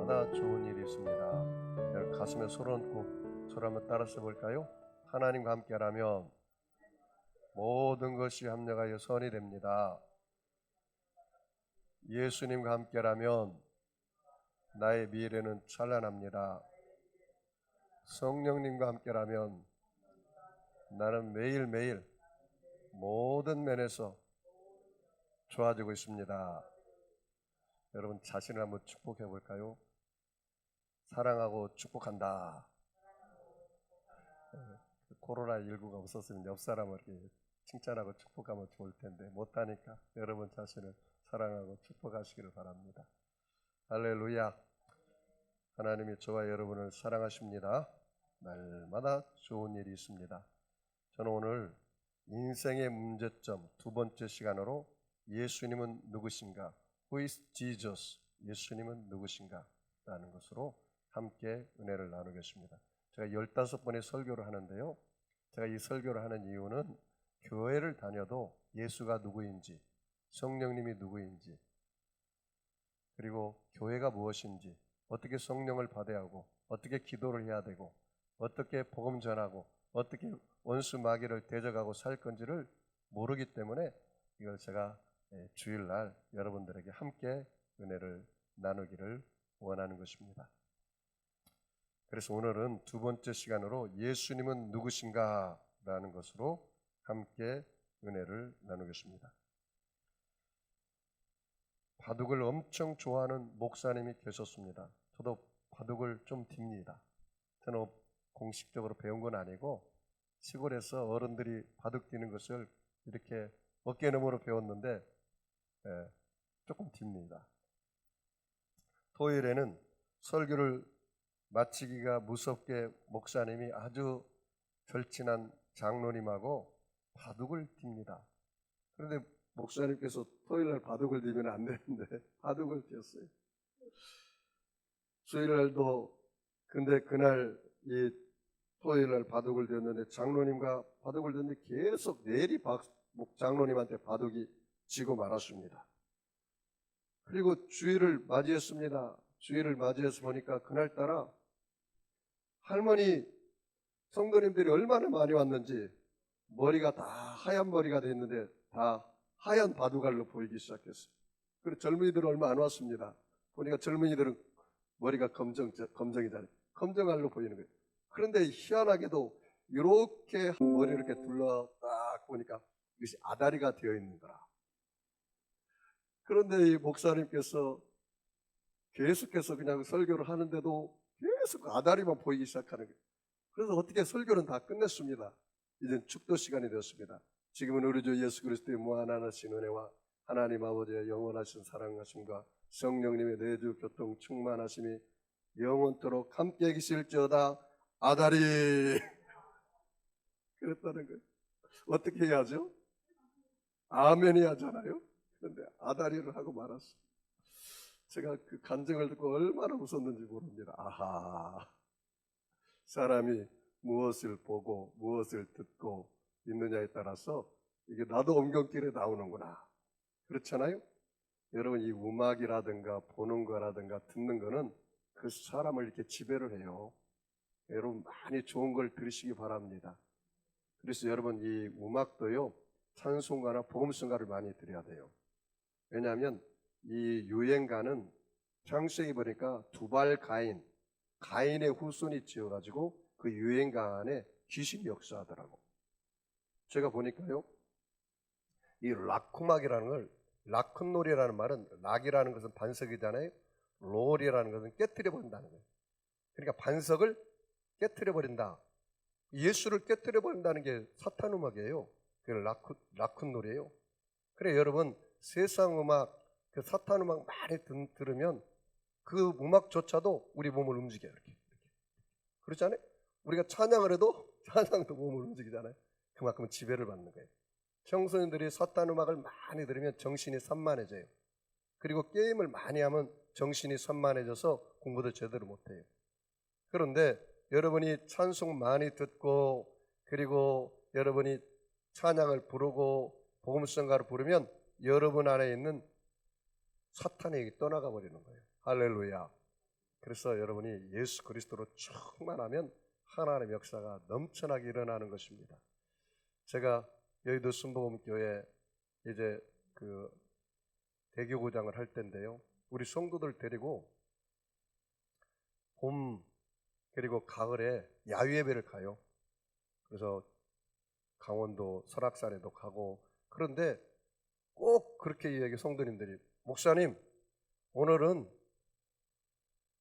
날마다 좋은 일이 있습니다. 여러분 가슴에 손 얹고 소리 한번 따라서 볼까요? 하나님과 함께라면 모든 것이 합력하여 선이 됩니다. 예수님과 함께라면 나의 미래는 찬란합니다. 성령님과 함께라면 나는 매일매일 모든 면에서 좋아지고 있습니다. 여러분 자신을 한번 축복해 볼까요? 사랑하고 축복한다. 코로나19가 없었으면 옆 사람을 이렇게 칭찬하고 축복하면 좋을 텐데 못하니까 여러분 자신을 사랑하고 축복하시기를 바랍니다. 할렐루야. 하나님이 저와 여러분을 사랑하십니다. 날마다 좋은 일이 있습니다. 저는 오늘 인생의 문제점 두 번째 시간으로 예수님은 누구신가? Who is Jesus? 예수님은 누구신가? 라는 것으로 함께 은혜를 나누겠습니다. 제가 15번의 설교를 하는데요. 제가 이 설교를 하는 이유는 교회를 다녀도 예수가 누구인지, 성령님이 누구인지, 그리고 교회가 무엇인지, 어떻게 성령을 받아야 하고, 어떻게 기도를 해야 되고, 어떻게 복음 전하고, 어떻게 원수 마귀를 대적하고 살 건지를 모르기 때문에 이걸 제가 주일날 여러분들에게 함께 은혜를 나누기를 원하는 것입니다. 그래서 오늘은 두 번째 시간으로 예수님은 누구신가? 라는 것으로 함께 은혜를 나누겠습니다. 바둑을 엄청 좋아하는 목사님이 계셨습니다. 저도 바둑을 좀 딥니다. 저는 공식적으로 배운 건 아니고 시골에서 어른들이 바둑 뛰는 것을 이렇게 어깨너머로 배웠는데 조금 딥니다. 토요일에는 설교를 마치기가 무섭게 목사님이 아주 절친한 장로님하고 바둑을 둡니다. 그런데 목사님께서 토요일날 바둑을 뛰면 안 되는데 바둑을 뛰었어요. 주일날도 근데 그날 이 토요일날 바둑을 뛰었는데 장로님과 바둑을 뛰었는데 계속 내리 장로님한테 바둑이 지고 말았습니다. 그리고 주일을 맞이했습니다. 주일을 맞이해서 보니까 그날따라 할머니 성도님들이 얼마나 많이 왔는지 머리가 다 하얀 머리가 됐는데 다 하얀 바둑알로 보이기 시작했어요. 그리고 젊은이들은 얼마 안 왔습니다. 보니까 젊은이들은 머리가 검정이잖아요. 검정알로 보이는 거예요. 그런데 희한하게도 이렇게 머리를 이렇게 둘러 딱 보니까 이것이 아다리가 되어 있는 거라. 그런데 이 목사님께서 계속해서 그냥 설교를 하는데도 계속 아다리만 보이기 시작하는 거예요. 그래서 어떻게 설교는 다 끝냈습니다. 이젠 축도 시간이 되었습니다. 지금은 우리 주 예수 그리스도의 무한하신 은혜와 하나님 아버지의 영원하신 사랑하심과 성령님의 내주 교통 충만하심이 영원토록 함께 계실지어다. 아다리. 그랬다는 거예요. 어떻게 해야죠? 아멘 해야잖아요. 그런데 아다리를 하고 말았어요. 제가 그 간증을 듣고 얼마나 웃었는지 모릅니다. 아하, 사람이 무엇을 보고 무엇을 듣고 있느냐에 따라서 이게 나도 엉겅길에 나오는구나. 그렇잖아요? 여러분 이 음악이라든가 보는 거라든가 듣는 거는 그 사람을 이렇게 지배를 해요. 여러분 많이 좋은 걸 들으시기 바랍니다. 그래서 여러분 이 음악도요 찬송가나 복음성가를 많이 들어야 돼요. 왜냐하면 이 유행가는 창세기 보니까 두발 가인의 후손이 지어가지고 그 유행가 안에 귀신이 역사하더라고. 제가 보니까요 이 락음악이라는 걸 락큰놀이라는 말은 락이라는 것은 반석이잖아요. 롤이라는 것은 깨트려 버린다는 거예요. 그러니까 반석을 깨트려 버린다. 예수를 깨트려 버린다는 게 사탄 음악이에요. 그게 락큰놀이에요. 그래 여러분 세상 음악 그 사탄 음악 많이 들으면 그 음악조차도 우리 몸을 움직여요. 이렇게. 그렇잖아요. 우리가 찬양을 해도 찬양도 몸을 움직이잖아요. 그만큼 지배를 받는 거예요. 청소년들이 사탄 음악을 많이 들으면 정신이 산만해져요. 그리고 게임을 많이 하면 정신이 산만해져서 공부도 제대로 못해요. 그런데 여러분이 찬송 많이 듣고 그리고 여러분이 찬양을 부르고 복음성가를 부르면 여러분 안에 있는 사탄이 떠나가 버리는 거예요. 할렐루야. 그래서 여러분이 예수 그리스도로 충만하면 하나님의 역사가 넘쳐나게 일어나는 것입니다. 제가 여의도 순복음교회 이제 그 대교구장을 할 때인데요, 우리 성도들 데리고 봄 그리고 가을에 야유예배를 가요. 그래서 강원도 설악산에도 가고, 그런데 꼭 그렇게 이야기, 성도님들이 목사님 오늘은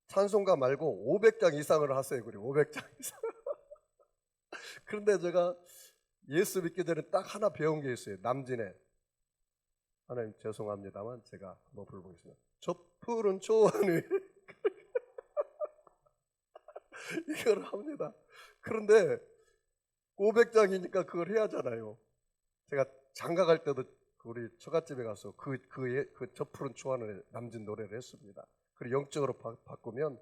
찬송가 말고 500장 이상을 하세요. 그리고 500장 이상. 그런데 제가 예수 믿기 전에 딱 하나 배운 게 있어요. 남진에, 하나님 죄송합니다만 제가 한번 불러보겠습니다. 저 푸른 초원 위 이걸 합니다. 그런데 500장이니까 그걸 해야 하잖아요. 제가 장가 갈 때도 우리 처갓집에 가서 그 저 푸른 초원을 남진 노래를 했습니다. 그리고 영적으로 바꾸면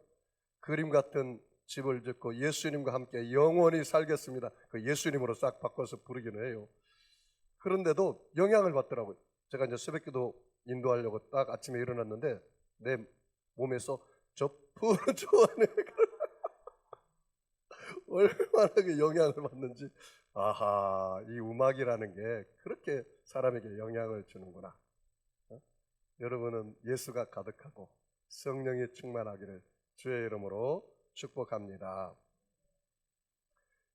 그림 같은 집을 짓고 예수님과 함께 영원히 살겠습니다. 그 예수님으로 싹 바꿔서 부르기는 해요. 그런데도 영향을 받더라고요. 제가 이제 새벽기도 인도하려고 딱 아침에 일어났는데 내 몸에서 저 푸른 초원에 얼마나 그 영향을 받는지, 아하, 이 음악이라는 게 그렇게 사람에게 영향을 주는구나. 여러분은 예수가 가득하고 성령이 충만하기를 주의 이름으로 축복합니다.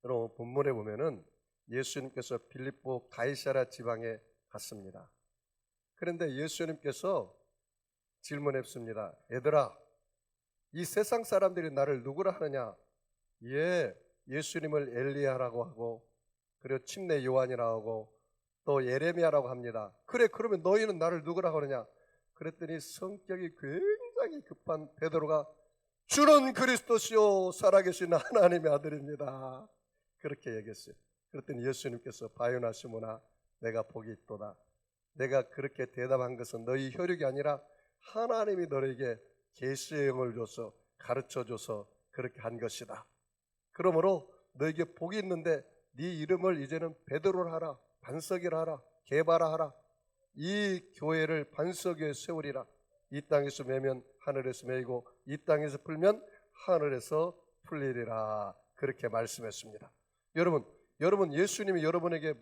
여러분, 본문에 보면은 예수님께서 빌립보 가이사랴 지방에 갔습니다. 그런데 예수님께서 질문했습니다. 얘들아, 이 세상 사람들이 나를 누구라 하느냐? 예수님을 엘리야라고 하고, 그리고 침례 요한이라고 하고, 또 예레미야라고 합니다. 그래, 그러면 너희는 나를 누구라 하느냐? 그랬더니 성격이 굉장히 급한 베드로가 주는 그리스도시요 살아계신 하나님의 아들입니다. 그렇게 얘기했어요. 그랬더니 예수님께서 바요나 시몬아, 내가 복이 있도다. 내가 그렇게 대답한 것은 너희 혈육이 아니라 하나님이 너에게 계시의 영을 줘서 가르쳐줘서 그렇게 한 것이다. 그러므로 너에게 복이 있는데 네 이름을 이제는 베드로라 하라, 반석이라 하라, 게바라 하라. 이 교회를 반석 위에 세우리라. 이 땅에서 매면 하늘에서 매이고 이 땅에서 풀면 하늘에서 풀리리라. 그렇게 말씀했습니다. 여러분 예수님이 여러분에게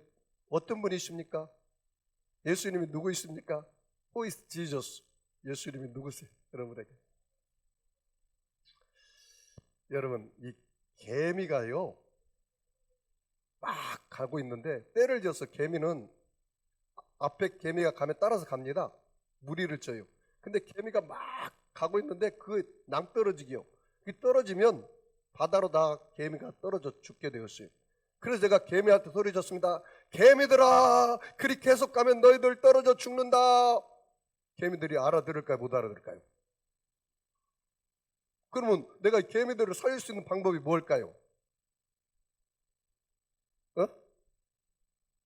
어떤 분이십니까? 예수님이 누구이십니까? Who is Jesus? 예수님이 누구세요? 여러분에게. 여러분, 이 개미가요 막 가고 있는데 때를 지어서 개미는 앞에 개미가 가면 따라서 갑니다. 무리를 쳐요. 근데 개미가 막 가고 있는데 그 낭떠러지기요. 그 떨어지면 바다로 다 개미가 떨어져 죽게 되었어요. 그래서 제가 개미한테 소리쳤습니다. 개미들아, 그리 계속 가면 너희들 떨어져 죽는다. 개미들이 알아들을까요? 못 알아들을까요? 그러면 내가 개미들을 살릴 수 있는 방법이 뭘까요?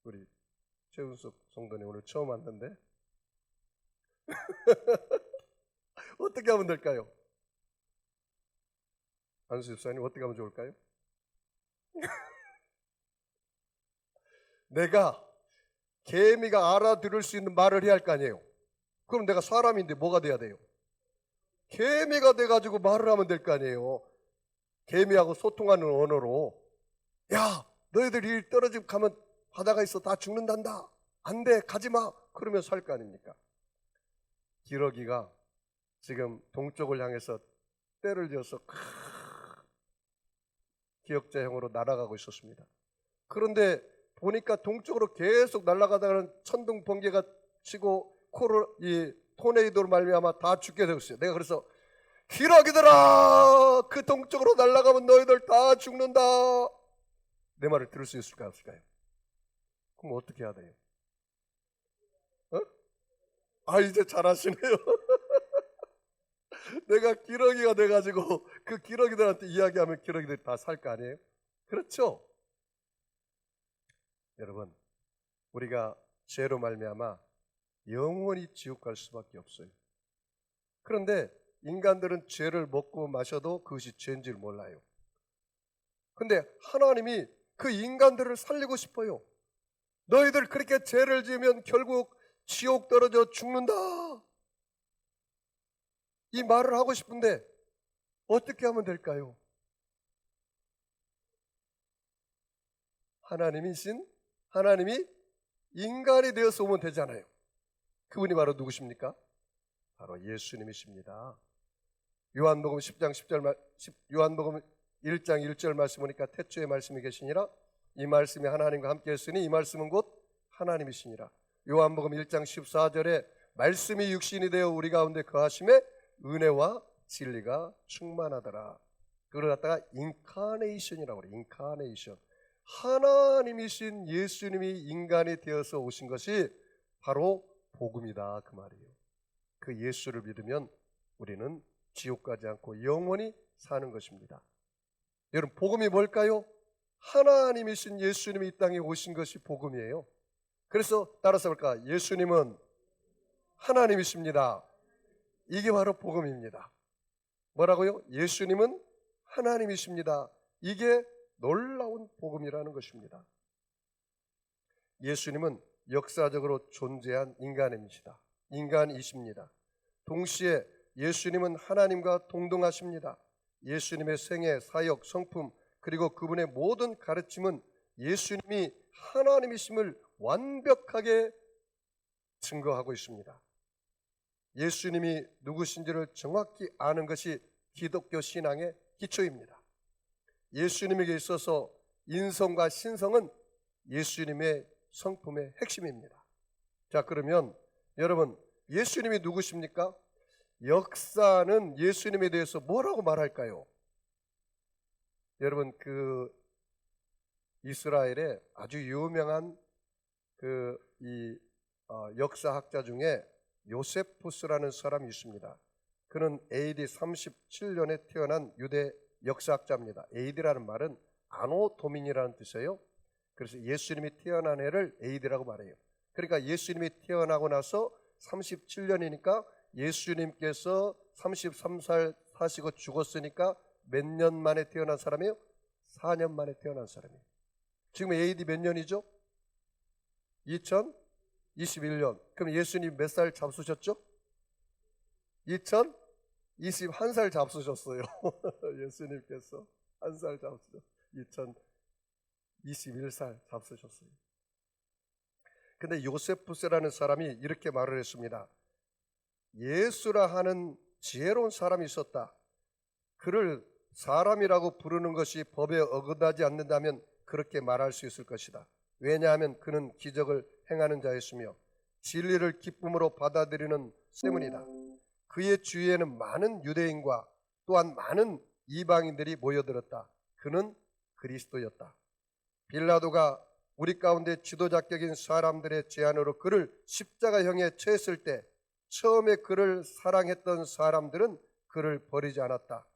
우리 최은숙 성도님 오늘 처음 왔는데 어떻게 하면 될까요? 안수 집사님 어떻게 하면 좋을까요? 내가 개미가 알아들을 수 있는 말을 해야 할 거 아니에요. 그럼 내가 사람인데 뭐가 돼야 돼요? 개미가 돼가지고 말을 하면 될 거 아니에요. 개미하고 소통하는 언어로, 야, 너희들이 떨어지고 가면 바다가 있어 다 죽는단다. 안 돼, 가지마. 그러면 살 거 아닙니까? 기러기가 지금 동쪽을 향해서 때를 지어서 기역자형으로 날아가고 있었습니다. 그런데 보니까 동쪽으로 계속 날아가다가는 천둥 번개가 치고 이 토네이도로 말미암아 다 죽게 되었어요. 내가 그래서 기러기들아, 그 동쪽으로 날아가면 너희들 다 죽는다. 내 말을 들을 수 있을까요? 없을까요? 그럼 어떻게 해야 돼요? 이제 잘하시네요. 내가 기러기가 돼가지고 그 기러기들한테 이야기하면 기러기들이 다 살 거 아니에요? 그렇죠? 여러분, 우리가 죄로 말미암아 영원히 지옥 갈 수밖에 없어요. 그런데 인간들은 죄를 먹고 마셔도 그것이 죄인 줄 몰라요. 근데 하나님이 그 인간들을 살리고 싶어요. 너희들 그렇게 죄를 지으면 결국 지옥 떨어져 죽는다. 이 말을 하고 싶은데 어떻게 하면 될까요? 하나님이 인간이 되어서 오면 되잖아요. 그분이 바로 누구십니까? 바로 예수님이십니다. 요한복음 10장 10절 요한복음 1장 1절 말씀 보니까 태초에 말씀이 계시니라 이 말씀이 하나님과 함께 했으니 이 말씀은 곧 하나님이시니라. 요한복음 1장 14절에 말씀이 육신이 되어 우리 가운데 거하심에 은혜와 진리가 충만하더라. 그걸 갖다가 인카네이션이라고 그래요. 인카네이션. 하나님이신 예수님이 인간이 되어서 오신 것이 바로 복음이다 그 말이에요. 그 예수를 믿으면 우리는 지옥 가지 않고 영원히 사는 것입니다. 여러분, 복음이 뭘까요? 하나님이신 예수님이 이 땅에 오신 것이 복음이에요. 그래서 따라서 볼까? 예수님은 하나님이십니다. 이게 바로 복음입니다. 뭐라고요? 예수님은 하나님이십니다. 이게 놀라운 복음이라는 것입니다. 예수님은 역사적으로 존재한 인간이십니다. 동시에 예수님은 하나님과 동등하십니다. 예수님의 생애, 사역, 성품 그리고 그분의 모든 가르침은 예수님이 하나님이심을 완벽하게 증거하고 있습니다. 예수님이 누구신지를 정확히 아는 것이 기독교 신앙의 기초입니다. 예수님에게 있어서 인성과 신성은 예수님의 성품의 핵심입니다. 자, 그러면 여러분, 예수님이 누구십니까? 역사는 예수님에 대해서 뭐라고 말할까요? 여러분, 그 이스라엘의 아주 유명한 역사학자 중에 요세푸스라는 사람이 있습니다. 그는 AD 37년에 태어난 유대 역사학자입니다. AD라는 말은 아노 도민이라는 뜻이에요. 그래서 예수님이 태어난 해를 AD라고 말해요. 그러니까 예수님이 태어나고 나서 37년이니까 예수님께서 33살 사시고 죽었으니까 몇 년 만에 태어난 사람이에요? 4년 만에 태어난 사람이에요. 지금 AD 몇 년이죠? 2021년. 그럼 예수님 몇 살 잡수셨죠? 2021살 잡수셨어요. 예수님께서 한 살 잡수셨어요. 2021살 잡수셨어요. 근데 요세푸스라는 사람이 이렇게 말을 했습니다. 예수라 하는 지혜로운 사람이 있었다. 그를 사람이라고 부르는 것이 법에 어긋나지 않는다면 그렇게 말할 수 있을 것이다. 왜냐하면 그는 기적을 행하는 자였으며 진리를 기쁨으로 받아들이는 때문이다. 그의 주위에는 많은 유대인과 또한 많은 이방인들이 모여들었다. 그는 그리스도였다. 빌라도가 우리 가운데 지도자격인 사람들의 제안으로 그를 십자가형에 처했을 때 처음에 그를 사랑했던 사람들은 그를 버리지 않았다.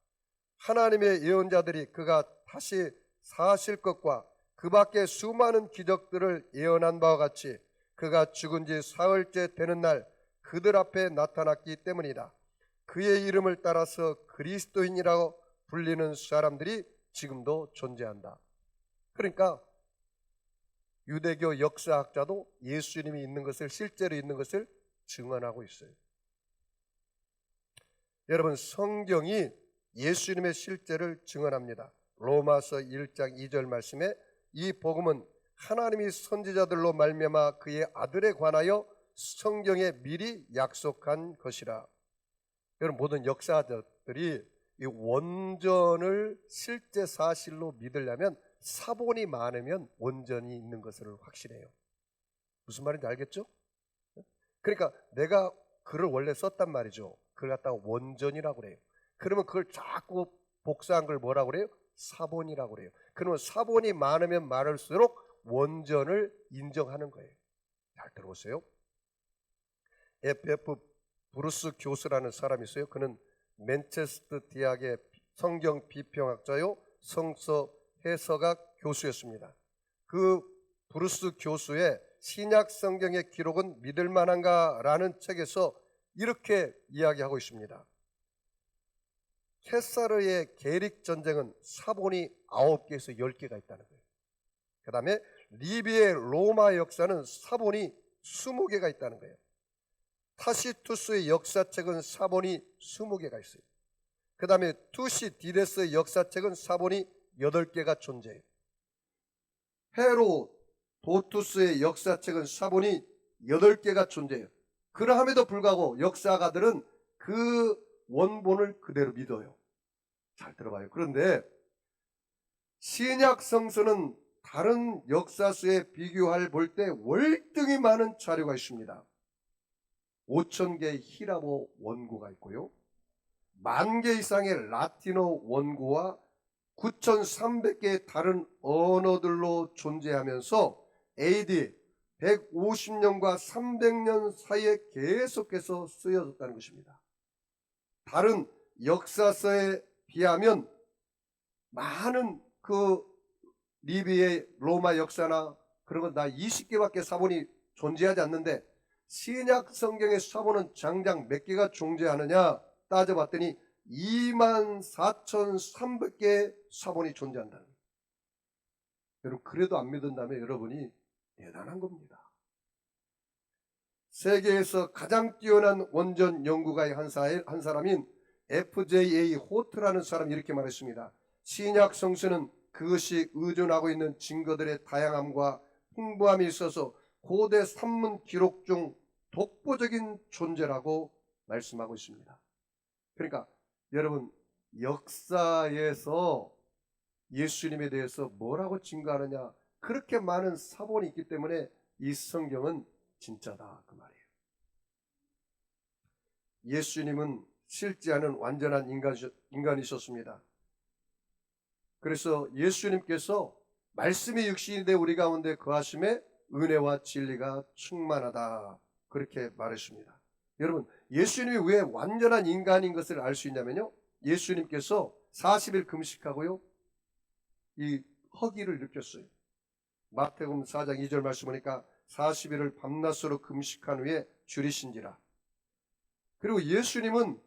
하나님의 예언자들이 그가 다시 사실 것과 그 밖에 수많은 기적들을 예언한 바와 같이 그가 죽은 지 사흘째 되는 날 그들 앞에 나타났기 때문이다. 그의 이름을 따라서 그리스도인이라고 불리는 사람들이 지금도 존재한다. 그러니까 유대교 역사학자도 예수님이 있는 것을, 실제로 있는 것을 증언하고 있어요. 여러분, 성경이 예수님의 실제를 증언합니다. 로마서 1장 2절 말씀에 이 복음은 하나님이 선지자들로 말미암아 그의 아들에 관하여 성경에 미리 약속한 것이라. 여러분, 모든 역사자들이 이 원전을 실제 사실로 믿으려면 사본이 많으면 원전이 있는 것을 확신해요. 무슨 말인지 알겠죠? 그러니까 내가 글을 원래 썼단 말이죠. 그걸 갖다가 원전이라고 그래요. 그러면 그걸 자꾸 복사한 걸 뭐라고 그래요? 사본이라고 그래요. 그러면 사본이 많으면 많을수록 원전을 인정하는 거예요. 잘 들어보세요. F.F. 브루스 교수라는 사람이 있어요. 그는 맨체스터 대학의 성경 비평학자요, 성서 해석학 교수였습니다. 그 브루스 교수의 신약 성경의 기록은 믿을 만한가라는 책에서 이렇게 이야기하고 있습니다. 케사르의 계릭 전쟁은 사본이 9개에서 10개가 있다는 거예요. 그 다음에 리비의 로마 역사는 사본이 20개가 있다는 거예요. 타시투스의 역사책은 사본이 20개가 있어요. 그 다음에 투시디데스의 역사책은 사본이 8개가 존재해요. 헤로도투스의 역사책은 사본이 8개가 존재해요. 그러함에도 불구하고 역사가들은 그 원본을 그대로 믿어요. 잘 들어봐요. 그런데 신약 성서는 다른 역사서에 비교할 볼 때 월등히 많은 자료가 있습니다. 5,000개의 히라보 원고가 있고요. 10,000개 이상의 라틴어 원고와 9,300개의 다른 언어들로 존재하면서 AD 150년과 300년 사이에 계속해서 쓰여졌다는 것입니다. 다른 역사서에 비하면 많은 그 리비의 로마 역사나 그런 건 다 20개밖에 사본이 존재하지 않는데 신약 성경의 사본은 장장 몇 개가 존재하느냐 따져봤더니 24,300개의 사본이 존재한다는 거예요. 여러분 그래도 안 믿는다면 여러분이 대단한 겁니다. 세계에서 가장 뛰어난 원전 연구가의 한 사람인 FJA 호트라는 사람이 이렇게 말했습니다. 신약 성서는 그것이 의존하고 있는 증거들의 다양함과 풍부함이 있어서 고대 산문 기록 중 독보적인 존재라고 말씀하고 있습니다. 그러니까 여러분 역사에서 예수님에 대해서 뭐라고 증거하느냐, 그렇게 많은 사본이 있기 때문에 이 성경은 진짜다 그 말이에요. 예수님은 실제하는 완전한 인간이셨습니다. 그래서 예수님께서 말씀이 육신이 돼 우리 가운데 거하심에 은혜와 진리가 충만하다 그렇게 말했습니다. 여러분 예수님이 왜 완전한 인간인 것을 알 수 있냐면요, 예수님께서 40일 금식하고요 이 허기를 느꼈어요. 마태복음 4장 2절 말씀 보니까 40일을 밤낮으로 금식한 후에 줄이신지라. 그리고 예수님은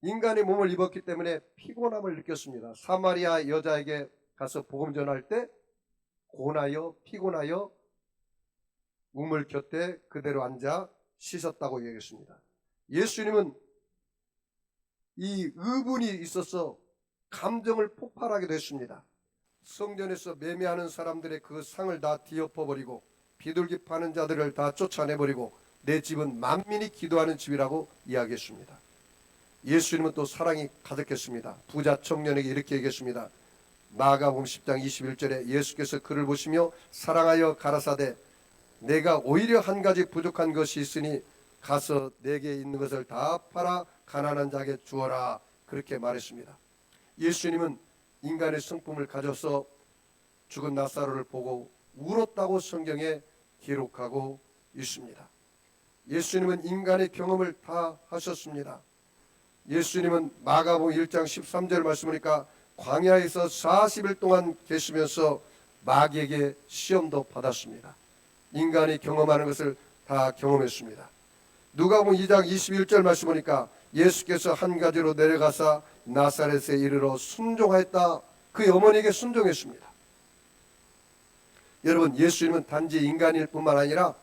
인간의 몸을 입었기 때문에 피곤함을 느꼈습니다. 사마리아 여자에게 가서 복음 전할 때 고나여 피곤하여 우물 곁에 그대로 앉아 씻었다고 얘기했습니다. 예수님은 이 의분이 있어서 감정을 폭발하기도 했습니다. 성전에서 매매하는 사람들의 그 상을 다 뒤엎어버리고 비둘기 파는 자들을 다 쫓아내버리고 내 집은 만민이 기도하는 집이라고 이야기했습니다. 예수님은 또 사랑이 가득했습니다. 부자 청년에게 이렇게 얘기했습니다. 마가복음 10장 21절에 예수께서 그를 보시며 사랑하여 가라사대 내가 오히려 한 가지 부족한 것이 있으니 가서 내게 있는 것을 다 팔아 가난한 자에게 주어라 그렇게 말했습니다. 예수님은 인간의 성품을 가져서 죽은 나사로를 보고 울었다고 성경에 기록하고 있습니다. 예수님은 인간의 경험을 다 하셨습니다. 예수님은 마가복음 1장 13절 말씀하니까 광야에서 40일 동안 계시면서 마귀에게 시험도 받았습니다. 인간이 경험하는 것을 다 경험했습니다. 누가복음 2장 21절 말씀 보니까 예수께서 한 가지로 내려가사 나사렛에 이르러 순종하였다. 그의 어머니에게 순종했습니다. 여러분 예수님은 단지 인간일 뿐만 아니라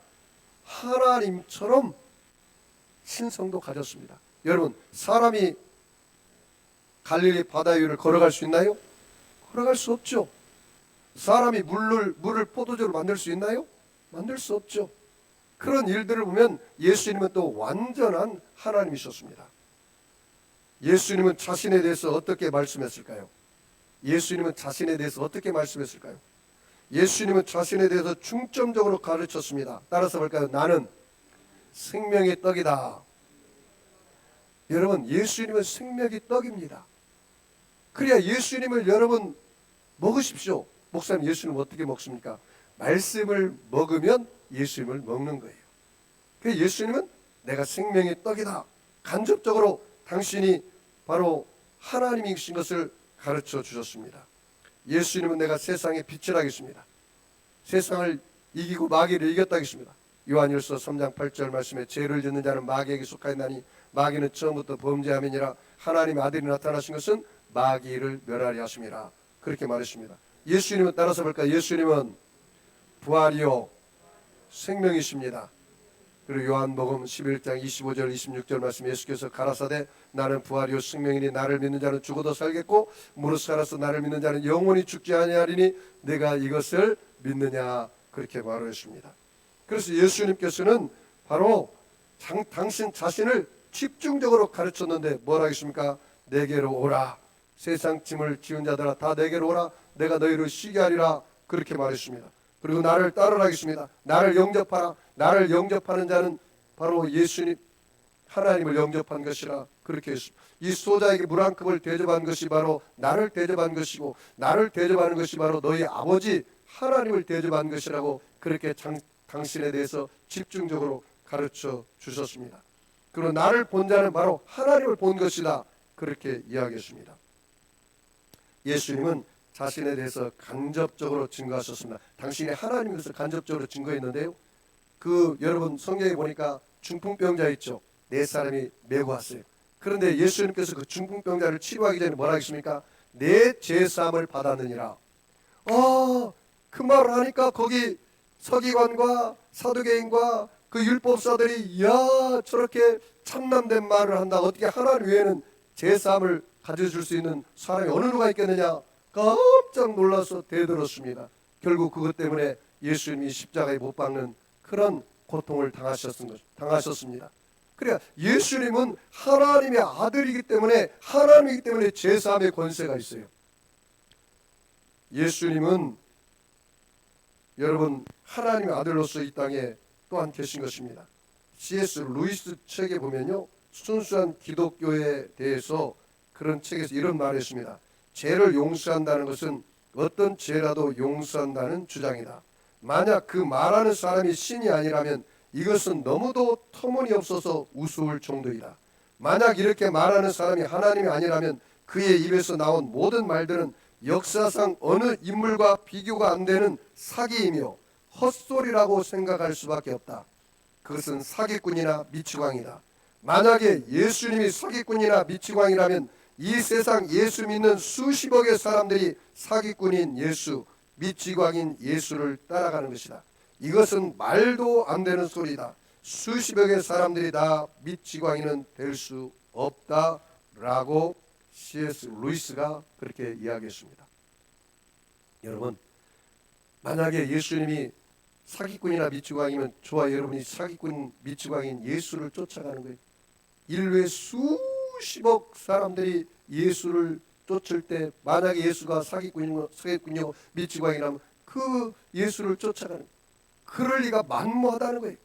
하나님처럼 신성도 가졌습니다. 여러분 사람이 갈릴리 바다 위를 걸어갈 수 있나요? 걸어갈 수 없죠. 사람이 물을 포도주로 만들 수 있나요? 만들 수 없죠. 그런 일들을 보면 예수님은 또 완전한 하나님이셨습니다. 예수님은 자신에 대해서 어떻게 말씀했을까요? 예수님은 자신에 대해서 어떻게 말씀했을까요? 예수님은 자신에 대해서 중점적으로 가르쳤습니다. 따라서 볼까요? 나는 생명의 떡이다. 여러분 예수님은 생명의 떡입니다. 그래야 예수님을 여러분 먹으십시오. 목사님 예수님 어떻게 먹습니까? 말씀을 먹으면 예수님을 먹는 거예요. 그래서 예수님은 내가 생명의 떡이다. 간접적으로 당신이 바로 하나님이신 것을 가르쳐 주셨습니다. 예수님은 내가 세상의 빛을 하겠습니다. 세상을 이기고 마귀를 이겼다 하겠습니다. 요한일서 3장 8절 말씀에 죄를 짓는 자는 마귀에게 속하였나니 마귀는 처음부터 범죄함이니라. 하나님의 아들이 나타나신 것은 마귀를 멸하리 하심이라. 그렇게 말했습니다. 예수님은 따라서 볼까요? 예수님은 부활이요 생명이십니다. 그리고 요한복음 11장 25절 26절 말씀 예수께서 가라사대 나는 부활이요 생명이니 나를 믿는 자는 죽어도 살겠고 무릇 살아서 나를 믿는 자는 영원히 죽지 아니하리니 내가 이것을 믿느냐 그렇게 말하였습니다. 그래서 예수님께서는 바로 당신 자신을 집중적으로 가르쳤는데 뭐라 하겠습니까? 내게로 오라. 세상 짐을 지은 자들아 다 내게로 오라. 내가 너희를 쉬게 하리라. 그렇게 말했습니다. 그리고 나를 따르라 하겠습니다. 나를 영접하라. 나를 영접하는 자는 바로 예수님 하나님을 영접한 것이라 그렇게 했습니다. 이 소자에게 물 한 컵을 대접한 것이 바로 나를 대접한 것이고 나를 대접하는 것이 바로 너희 아버지 하나님을 대접한 것이라고 그렇게 당신에 대해서 집중적으로 가르쳐 주셨습니다. 그리고 나를 본 자는 바로 하나님을 본 것이다 그렇게 이야기했습니다. 예수님은 자신에 대해서 간접적으로 증거하셨습니다. 당신이 하나님인 것을 간접적으로 증거했는데요. 여러분 성경에 보니까 중풍병자 있죠. 4사람이 메고 왔어요. 그런데 예수님께서 그 중풍병자를 치료하기 전에 뭐라 하겠습니까? 내 죄사함을 받았느니라. 그 말을 하니까 거기 서기관과 사두개인과 그 율법사들이 야 저렇게 참남된 말을 한다. 어떻게 하나님 외에는 죄사함을 가져줄 수 있는 사람이 어느 누가 있겠느냐. 깜짝 놀라서 대들었습니다. 결국 그것 때문에 예수님이 십자가에 못 박는 그런 고통을 당하셨습니다. 그러니까 예수님은 하나님의 아들이기 때문에 하나님이기 때문에 죄사함의 권세가 있어요. 예수님은 여러분 하나님의 아들로서 이 땅에 또한 계신 것입니다. C.S. 루이스 책에 보면요. 순수한 기독교에 대해서 그런 책에서 이런 말을 했습니다. 죄를 용서한다는 것은 어떤 죄라도 용서한다는 주장이다. 만약 그 말하는 사람이 신이 아니라면 이것은 너무도 터무니없어서 우스울 정도이다. 만약 이렇게 말하는 사람이 하나님이 아니라면 그의 입에서 나온 모든 말들은 역사상 어느 인물과 비교가 안 되는 사기이며 헛소리라고 생각할 수밖에 없다. 그것은 사기꾼이나 미치광이다. 만약에 예수님이 사기꾼이나 미치광이라면 이 세상 예수 믿는 수십억의 사람들이 사기꾼인 예수, 미치광인 예수를 따라가는 것이다. 이것은 말도 안 되는 소리다. 수십억의 사람들이 다 미치광이는 될 수 없다라고 C.S. 루이스가 그렇게 이야기했습니다. 여러분, 만약에 예수님이 사기꾼이나 미치광이면 저와 여러분이 사기꾼 미치광인 예수를 쫓아가는 거예요. 인류의 수십억 사람들이 예수를 쫓을 때 만약에 예수가 사기꾼이고 미치광이라면 그 예수를 쫓아가는 거예요. 그럴 리가 만무하다는 거예요.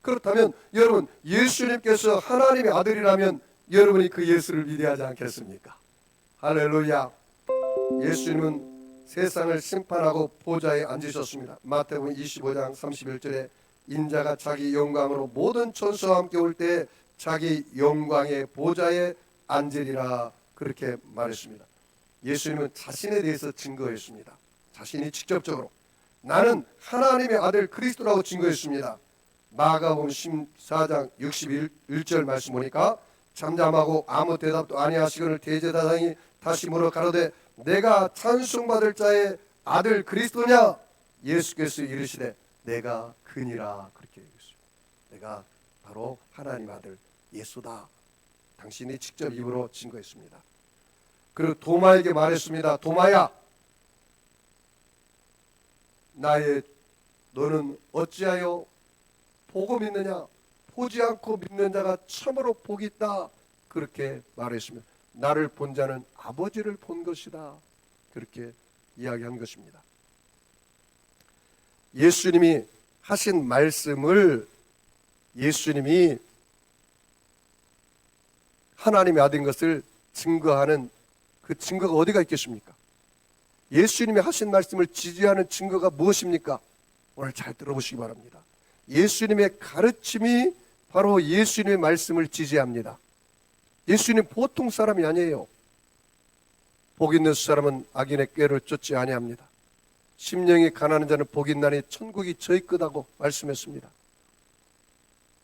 그렇다면 여러분 예수님께서 하나님의 아들이라면 여러분이 그 예수를 위대하지 않겠습니까? 할렐루야. 예수님은 세상을 심판하고 보좌에 앉으셨습니다. 마태복음 25장 31절에 인자가 자기 영광으로 모든 천사와 함께 올 때 자기 영광의 보좌에 앉으리라 그렇게 말했습니다. 예수님은 자신에 대해서 증거했습니다. 자신이 직접적으로 나는 하나님의 아들 그리스도라고 증거했습니다. 마가복음 14장 61절 말씀 보니까 잠잠하고 아무 대답도 아니하시거늘 대제사장이 다시 물어 가로되 내가 찬송받을 자의 아들 그리스도냐? 예수께서 이르시되 내가 그니라 그렇게 얘기했습니다. 내가 바로 하나님 아들 예수다. 당신이 직접 입으로 증거했습니다. 그리고 도마에게 말했습니다. 도마야, 너는 어찌하여 보고 믿느냐? 보지 않고 믿는 자가 참으로 복이 있다. 그렇게 말했습니다. 나를 본 자는 아버지를 본 것이다. 그렇게 이야기한 것입니다. 예수님이 하신 말씀을 예수님이 하나님의 아들인 것을 증거하는 그 증거가 어디가 있겠습니까? 예수님이 하신 말씀을 지지하는 증거가 무엇입니까? 오늘 잘 들어보시기 바랍니다. 예수님의 가르침이 바로 예수님의 말씀을 지지합니다. 예수님 보통 사람이 아니에요. 복 있는 사람은 악인의 꾀를 쫓지 아니합니다. 심령이 가난한 자는 복 있나니 천국이 저희 거다고 말씀했습니다.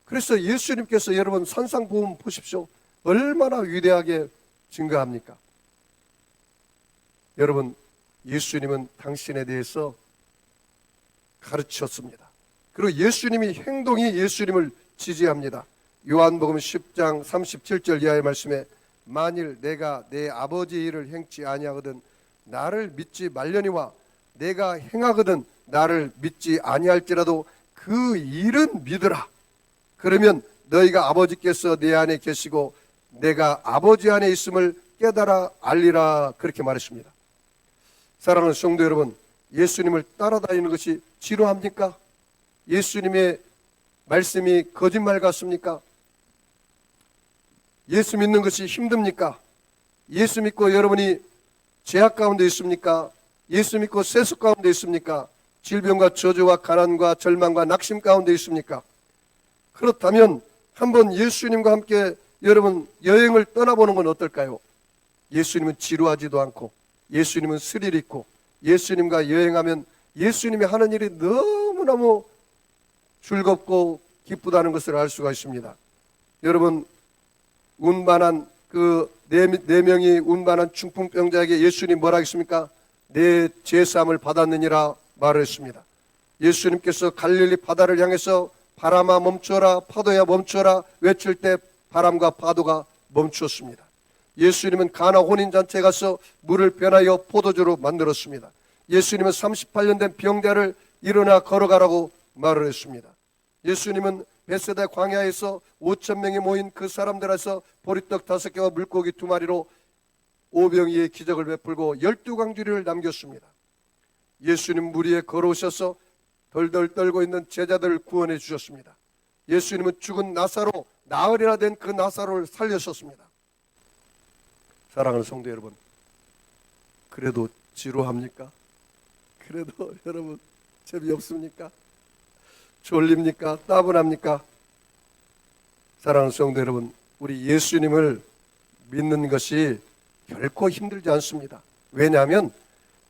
그래서 예수님께서 여러분 산상보험 보십시오. 얼마나 위대하게 증거합니까? 여러분 예수님은 당신에 대해서 가르쳤습니다. 그리고 예수님이 행동이 예수님을 지지합니다. 요한복음 10장 37절 이하의 말씀에 만일 내가 내 아버지의 일을 행치 아니하거든 나를 믿지 말려니와 내가 행하거든 나를 믿지 아니할지라도 그 일은 믿으라. 그러면 너희가 아버지께서 내 안에 계시고 내가 아버지 안에 있음을 깨달아 알리라. 그렇게 말했습니다. 사랑하는 성도 여러분, 예수님을 따라다니는 것이 지루합니까? 예수님의 말씀이 거짓말 같습니까? 예수 믿는 것이 힘듭니까? 예수 믿고 여러분이 죄악 가운데 있습니까? 예수 믿고 세속 가운데 있습니까? 질병과 저주와 가난과 절망과 낙심 가운데 있습니까? 그렇다면 한번 예수님과 함께 여러분 여행을 떠나보는 건 어떨까요? 예수님은 지루하지도 않고 예수님은 스릴 있고 예수님과 여행하면 예수님이 하는 일이 너무너무 즐겁고 기쁘다는 것을 알 수가 있습니다. 여러분 운반한 그 네 명이 운반한 중풍병자에게 예수님 뭐라 했습니까? 내 제사함을 받았느니라 말을 했습니다. 예수님께서 갈릴리 바다를 향해서 바람아 멈춰라 파도야 멈춰라 외칠 때 바람과 파도가 멈추었습니다. 예수님은 가나 혼인잔치에 가서 물을 변하여 포도주로 만들었습니다. 예수님은 38년 된 병자를 일어나 걸어가라고 말을 했습니다. 예수님은 베세다 광야에서 5,000명이 모인 그 사람들에서 보리떡 5개와 물고기 2마리로 오병이의 기적을 베풀고 12광주리를 남겼습니다. 예수님 물 위에 걸어오셔서 덜덜 떨고 있는 제자들을 구원해 주셨습니다. 예수님은 죽은 나사로 나흘이나 된 그 나사로를 살려셨습니다. 사랑하는 성도 여러분, 그래도 지루합니까? 그래도 여러분 재미없습니까? 졸립니까? 따분합니까? 사랑하는 성도 여러분, 우리 예수님을 믿는 것이 결코 힘들지 않습니다. 왜냐하면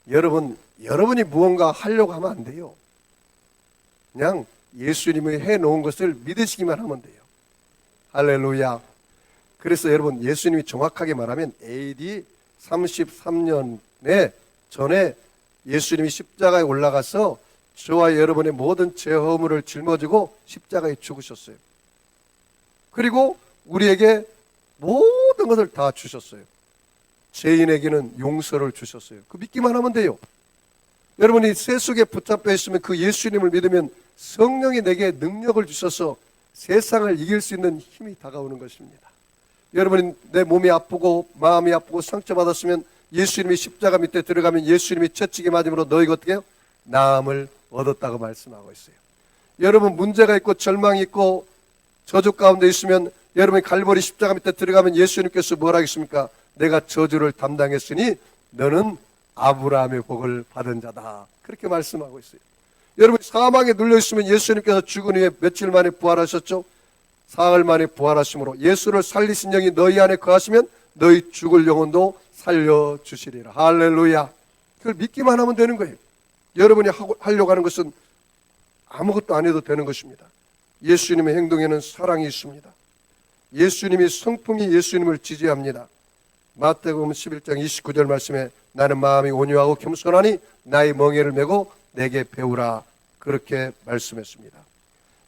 여러분이 무언가 하려고 하면 안 돼요. 그냥 예수님이 해놓은 것을 믿으시기만 하면 돼요. 할렐루야. 그래서 여러분 예수님이 정확하게 말하면 AD 33년에 전에 예수님이 십자가에 올라가서 저와 여러분의 모든 죄 허물을 짊어지고 십자가에 죽으셨어요. 그리고 우리에게 모든 것을 다 주셨어요. 죄인에게는 용서를 주셨어요. 그 믿기만 하면 돼요. 여러분이 세속에 붙잡혀 있으면 그 예수님을 믿으면 성령이 내게 능력을 주셔서 세상을 이길 수 있는 힘이 다가오는 것입니다. 여러분이 내 몸이 아프고 마음이 아프고 상처받았으면 예수님이 십자가 밑에 들어가면 예수님이 채찍에 맞음으로 너희가 어떻게 해요? 나음을 얻었다고 말씀하고 있어요. 여러분 문제가 있고 절망이 있고 저주 가운데 있으면 여러분이 갈보리 십자가 밑에 들어가면 예수님께서 뭐라 하겠습니까? 내가 저주를 담당했으니 너는 아브라함의 복을 받은 자다. 그렇게 말씀하고 있어요. 여러분 사망에 눌려있으면 예수님께서 죽은 후에 며칠 만에 부활하셨죠? 사흘 만에 부활하심으로 예수를 살리신 영이 너희 안에 거하시면 너희 죽을 영혼도 살려주시리라. 할렐루야. 그걸 믿기만 하면 되는 거예요. 여러분이 하려고 하는 것은 아무것도 안 해도 되는 것입니다. 예수님의 행동에는 사랑이 있습니다. 예수님이 성품이 예수님을 지지합니다. 마태복음 11장 29절 말씀에 나는 마음이 온유하고 겸손하니 나의 멍에를 메고 내게 배우라. 그렇게 말씀했습니다.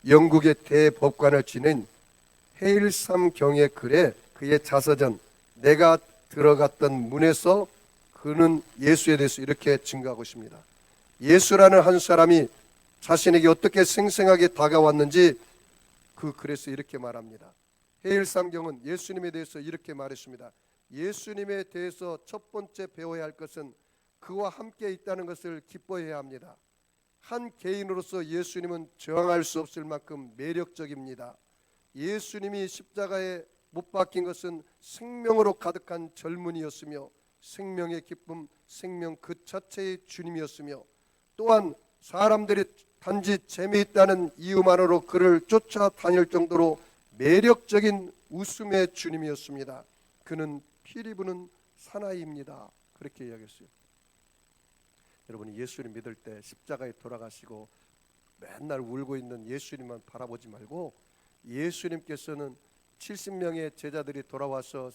영국의 대법관을 지낸 헤일삼 경의 글에 그의 자서전 내가 들어갔던 문에서 그는 예수에 대해서 이렇게 증거하고 있습니다. 예수라는 한 사람이 자신에게 어떻게 생생하게 다가왔는지 그 글에서 이렇게 말합니다. 헤일삼 경은 예수님에 대해서 이렇게 말했습니다. 예수님에 대해서 첫 번째 배워야 할 것은 그와 함께 있다는 것을 기뻐해야 합니다. 한 개인으로서 예수님은 저항할 수 없을 만큼 매력적입니다. 예수님이 십자가에 못 박힌 것은 생명으로 가득한 젊은이였으며 생명의 기쁨, 생명 그 자체의 주님이었으며 또한 사람들이 단지 재미있다는 이유만으로 그를 쫓아다닐 정도로 매력적인 웃음의 주님이었습니다. 그는 피리 부는 사나이입니다. 그렇게 이야기했어요. 여러분이 예수님 믿을 때 십자가에 돌아가시고 맨날 울고 있는 예수님만 바라보지 말고 예수님께서는 70명의 제자들이 돌아와서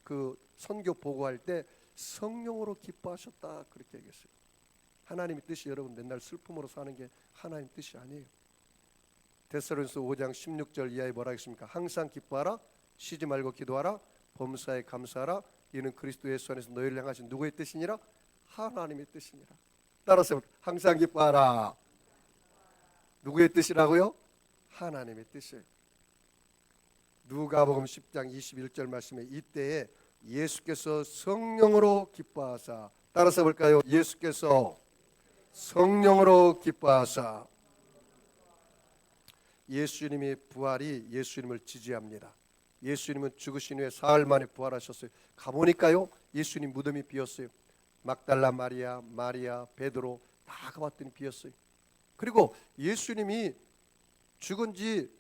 그 선교 보고할 때 성령으로 기뻐하셨다 그렇게 얘기했어요. 하나님의 뜻이 여러분 맨날 슬픔으로 사는 게 하나님 뜻이 아니에요. 데살로니가서 5장 16절 이하에 뭐라 했습니까? 항상 기뻐하라, 쉬지 말고 기도하라, 범사에 감사하라. 이는 그리스도 예수 안에서 너희를 향하신 누구의 뜻이니라? 하나님의 뜻이니라. 따라서 항상 기뻐하라. 누구의 뜻이라고요? 하나님의 뜻이에요. 누가복음 10장 21절 말씀에 이때에 예수께서 성령으로 기뻐하사, 따라서 볼까요? 예수께서 성령으로 기뻐하사. 예수님의 부활이 예수님을 지지합니다. 예수님은 죽으신 후에 사흘 만에 부활하셨어요. 가보니까요, 예수님 무덤이 비었어요. 막달라 마리아, 베드로 다 가봤더니 비었어요. 그리고 예수님이 죽은 지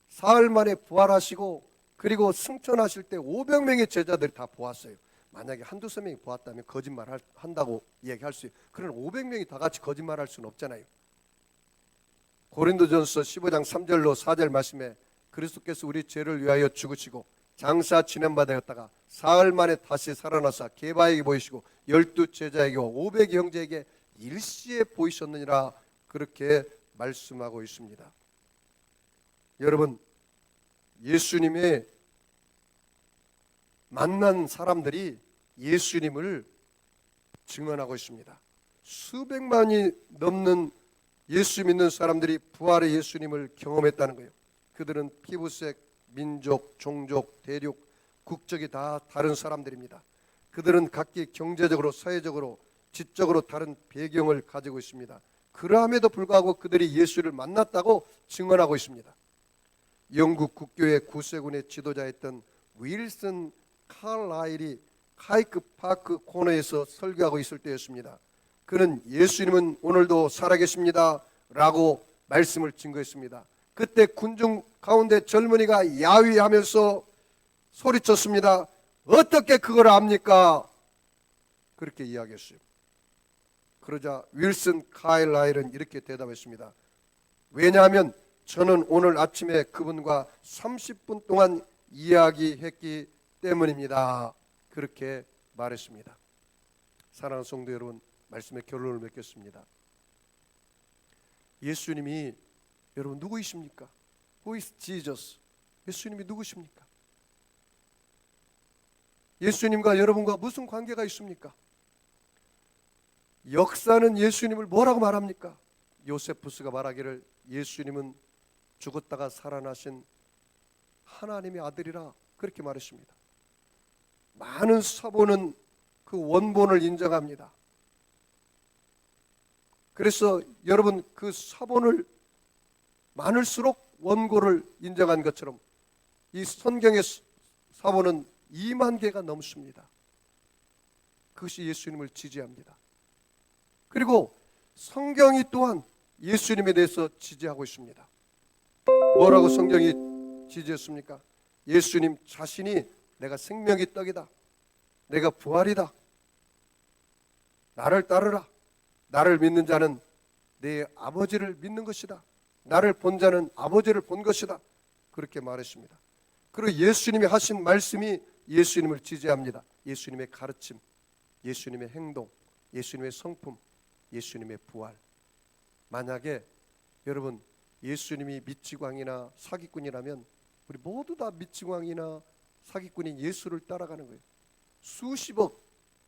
사흘 만에 부활하시고 그리고 승천하실 때 500명의 제자들이 다 보았어요. 만약에 한두세 명이 보았다면 거짓말 한다고 얘기할 수 있어요. 그러나 500명이 다 같이 거짓말할 수는 없잖아요. 고린도전서 15장 3절로 4절 말씀에 그리스도께서 우리 죄를 위하여 죽으시고 장사 지낸 바 되었다가 사흘 만에 다시 살아나사 게바에게 보이시고 12 제자에게와 500 형제에게 일시에 보이셨느니라, 그렇게 말씀하고 있습니다. 여러분, 예수님의 만난 사람들이 예수님을 증언하고 있습니다. 수백만이 넘는 예수 믿는 사람들이 부활의 예수님을 경험했다는 거예요. 그들은 피부색, 민족, 종족, 대륙, 국적이 다 다른 사람들입니다. 그들은 각기 경제적으로, 사회적으로, 지적으로 다른 배경을 가지고 있습니다. 그러함에도 불구하고 그들이 예수를 만났다고 증언하고 있습니다. 영국 국교의 구세군의 지도자였던 윌슨 칼라일이 하이크 파크 코너에서 설교하고 있을 때였습니다. 그는 예수님은 오늘도 살아계십니다 라고 말씀을 증거했습니다. 그때 군중 가운데 젊은이가 야위하면서 소리쳤습니다. 어떻게 그걸 압니까? 그렇게 이야기했어요. 그러자 윌슨 칼라일은 이렇게 대답했습니다. 왜냐하면 저는 오늘 아침에 그분과 30분 동안 이야기했기 때문입니다. 그렇게 말했습니다. 사랑하는 성도 여러분, 말씀의 결론을 맺겠습니다. 예수님이 여러분 누구이십니까? Who is Jesus? 예수님이 누구십니까? 예수님과 여러분과 무슨 관계가 있습니까? 역사는 예수님을 뭐라고 말합니까? 요세푸스가 말하기를 예수님은 죽었다가 살아나신 하나님의 아들이라 그렇게 말했습니다. 많은 서본은 그 원본을 인정합니다. 그래서 여러분, 그 서본을 많을수록 원고를 인정한 것처럼 이 성경의 서본은 2만 개가 넘습니다. 그것이 예수님을 지지합니다. 그리고 성경이 또한 예수님에 대해서 지지하고 있습니다. 뭐라고 성경이 지지했습니까? 예수님 자신이 내가 생명의 떡이다, 내가 부활이다, 나를 따르라, 나를 믿는 자는 내 아버지를 믿는 것이다, 나를 본 자는 아버지를 본 것이다, 그렇게 말했습니다. 그리고 예수님이 하신 말씀이 예수님을 지지합니다. 예수님의 가르침, 예수님의 행동, 예수님의 성품, 예수님의 부활. 만약에 여러분 예수님이 미치광이나 사기꾼이라면 우리 모두 다 미치광이나 사기꾼인 예수를 따라가는 거예요. 수십억,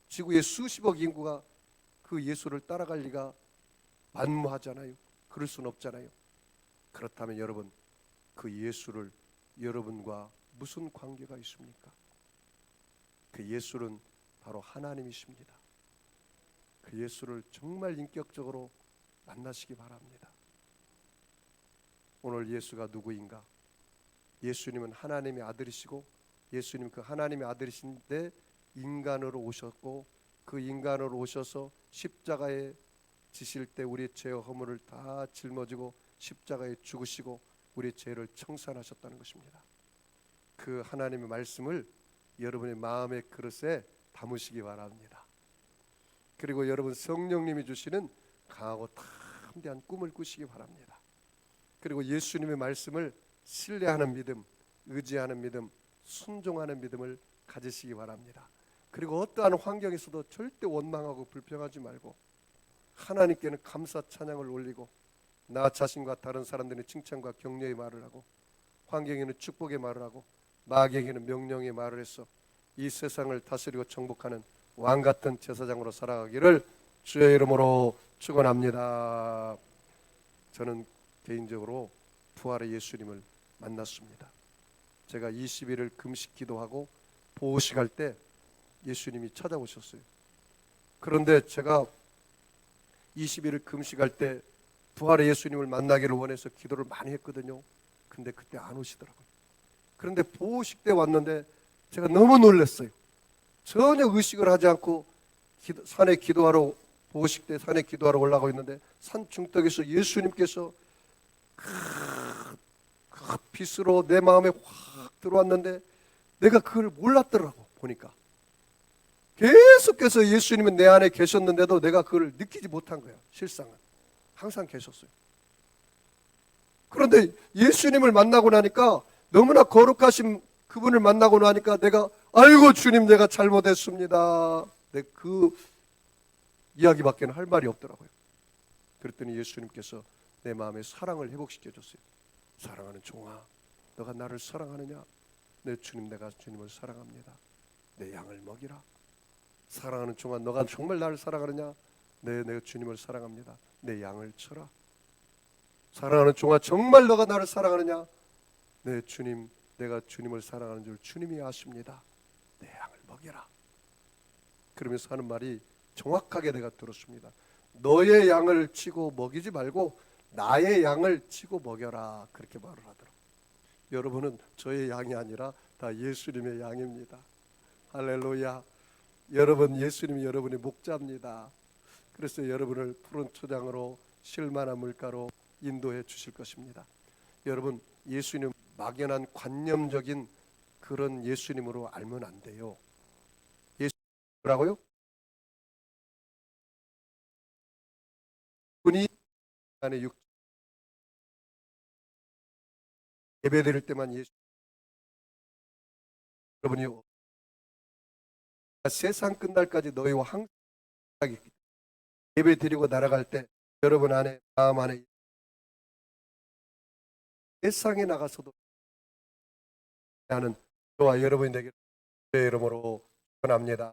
지구의 수십억 인구가 그 예수를 따라갈 리가 만무하잖아요. 그럴 수는 없잖아요. 그렇다면 여러분, 그 예수를 여러분과 무슨 관계가 있습니까? 그 예수는 바로 하나님이십니다. 그 예수를 정말 인격적으로 만나시기 바랍니다. 오늘 예수가 누구인가? 예수님은 하나님의 아들이시고 예수님 그 하나님의 아들이신데 인간으로 오셨고 그 인간으로 오셔서 십자가에 지실 때 우리의 죄와 허물을 다 짊어지고 십자가에 죽으시고 우리의 죄를 청산하셨다는 것입니다. 그 하나님의 말씀을 여러분의 마음의 그릇에 담으시기 바랍니다. 그리고 여러분 성령님이 주시는 강하고 담대한 꿈을 꾸시기 바랍니다. 그리고 예수님의 말씀을 신뢰하는 믿음, 의지하는 믿음, 순종하는 믿음을 가지시기 바랍니다. 그리고 어떠한 환경에서도 절대 원망하고 불평하지 말고 하나님께는 감사 찬양을 올리고 나 자신과 다른 사람들은 칭찬과 격려의 말을 하고, 환경에는 축복의 말을 하고, 마귀에게는 명령의 말을 해서 이 세상을 다스리고 정복하는 왕 같은 제사장으로 살아가기를 주의 이름으로 축원합니다. 저는 개인적으로 부활의 예수님을 만났습니다. 제가 20일을 금식 기도하고 보호식할 때 예수님이 찾아오셨어요. 그런데 제가 20일을 금식할 때 부활의 예수님을 만나기를 원해서 기도를 많이 했거든요. 근데 그때 안 오시더라고요. 그런데 보호식 때 왔는데 제가 너무 놀랐어요. 전혀 의식을 하지 않고 산에 기도하러, 보호식 때 산에 기도하러 올라가고 있는데 산 중턱에서 예수님께서 그 빛으로 내 마음에 확 들어왔는데 내가 그걸 몰랐더라고. 보니까 계속해서 예수님은 내 안에 계셨는데도 내가 그걸 느끼지 못한 거야. 실상은 항상 계셨어요. 그런데 예수님을 만나고 나니까, 너무나 거룩하신 그분을 만나고 나니까 내가, 아이고 주님 내가 잘못했습니다, 그 이야기밖에 할 말이 없더라고요. 그랬더니 예수님께서 내 마음에 사랑을 회복시켜줬어요. 사랑하는 종아, 너가 나를 사랑하느냐? 내 주님, 내가 주님을 사랑합니다. 내 양을 먹이라. 사랑하는 종아, 너가 정말 나를 사랑하느냐? 네, 내가 주님을 사랑합니다. 내 양을 쳐라. 사랑하는 종아, 정말 너가 나를 사랑하느냐? 네, 주님, 내가 주님을 사랑하는 줄 주님이 아십니다. 내 양을 먹여라. 그러면서 하는 말이 정확하게 내가 들었습니다. 너의 양을 치고 먹이지 말고 나의 양을 치고 먹여라. 그렇게 말을 하더라고요. 여러분은 저의 양이 아니라 다 예수님의 양입니다. 할렐루야. 여러분, 예수님이 여러분의 목자입니다. 그래서 여러분을 푸른 초장으로 실만한 물가로 인도해 주실 것입니다. 여러분, 예수님 막연한 관념적인 그런 예수님으로 알면 안 돼요. 예수님이라고요? 분이 안에 예배 드릴 때만 예수, 여러분이 세상 끝날까지 너희와 항상 예배 드리고 날아갈 때 여러분 안에, 마음 안에, 세상에 나가서도 나는 저와 여러분이 되기를 주의 이름으로 축원합니다.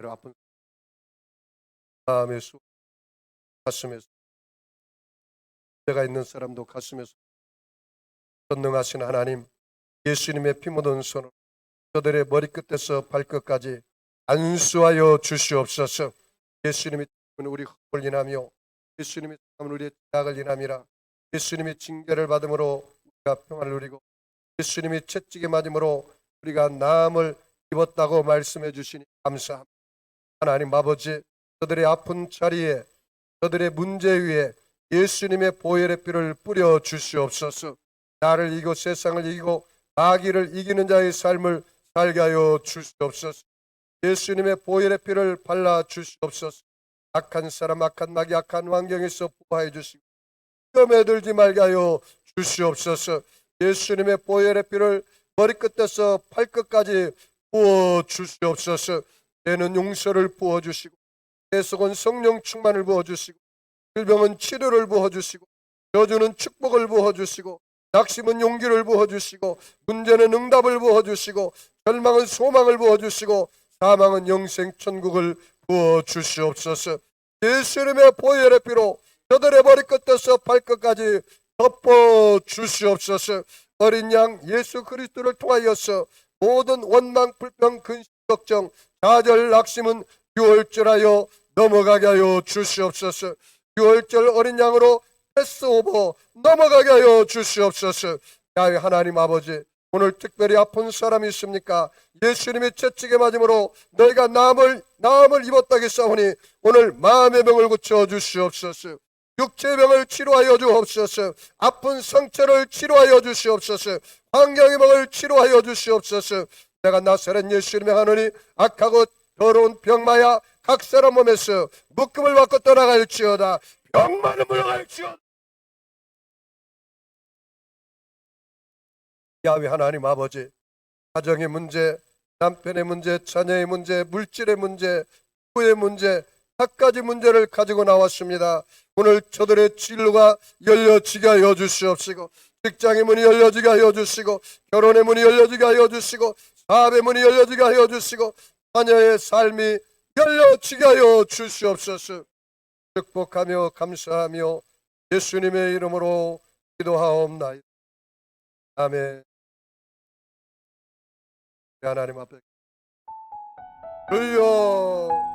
아픈 마음에 수, 가슴에 문제가 있는 사람도 가슴에 전능하신 하나님, 예수님의 피 묻은 손으로 저들의 머리끝에서 발끝까지 안수하여 주시옵소서. 예수님이 우리 헛을 인하며, 예수님이 우리의 죄악을 인함이라. 예수님이 징계를 받음으로 우리가 평안을 누리고, 예수님이 채찍에 맞음으로 우리가 나음을 입었다고 말씀해 주시니 감사합니다. 하나님 아버지, 저들의 아픈 자리에, 저들의 문제 위에 예수님의 보혈의 피를 뿌려 주시옵소서. 나를 이기고 세상을 이기고 마귀를 이기는 자의 삶을 살게 하여 주시옵소서. 예수님의 보혈의 피를 발라 주시옵소서. 악한 사람, 악한 마귀, 악한 환경에서 보호해 주시고 위험에 들지 말게 하여 주시옵소서. 예수님의 보혈의 피를 머리끝에서 발끝까지 부어 주시옵소서. 때는 용서를 부어 주시고, 계속은 성령 충만을 부어 주시고, 질병은 치료를 부어 주시고, 저주는 축복을 부어 주시고, 낙심은 용기를 부어 주시고, 문제는 응답을 부어 주시고, 절망은 소망을 부어 주시고, 사망은 영생 천국을 부어 주시옵소서. 예수님의 보혈의 피로 저들의 머리끝에서 발끝까지 덮어 주시옵소서. 어린 양 예수 그리스도를 통하여서 모든 원망, 불평, 근심, 걱정, 좌절, 낙심은 유월절하여 넘어가게 하여 주시옵소서. 유월절 어린 양으로 패스오버 넘어가게 하여 주시옵소서. 야외 하나님 아버지, 오늘 특별히 아픈 사람이 있습니까? 예수님의 채찍에 맞음으로 너희가 나음을 입었다기 싸우니 오늘 마음의 병을 고쳐 주시옵소서. 육체의 병을 치료하여 주옵소서. 아픈 상처를 치료하여 주시옵소서. 환경의 병을 치료하여 주시옵소서. 내가 나사렛 예수님의 하느니 악하고 더러운 병마야 각 사람 몸에서 묶음을 받고 떠나갈지어다. 병마는 물러갈지어다. 야훼 하나님 아버지, 가정의 문제, 남편의 문제, 자녀의 문제, 물질의 문제, 부의 문제, 갖가지 문제를 가지고 나왔습니다. 오늘 저들의 진로가 열려지게 하여 주시옵시고, 직장의 문이 열려지게 하여 주시고, 결혼의 문이 열려지게 하여 주시고, 사업의 문이 열려지게 하여 주시고, 자녀의 삶이 열려지게 하여 주시옵소서. 축복하며 감사하며 예수님의 이름으로 기도하옵나이다. 아멘. 하나님 앞에 주여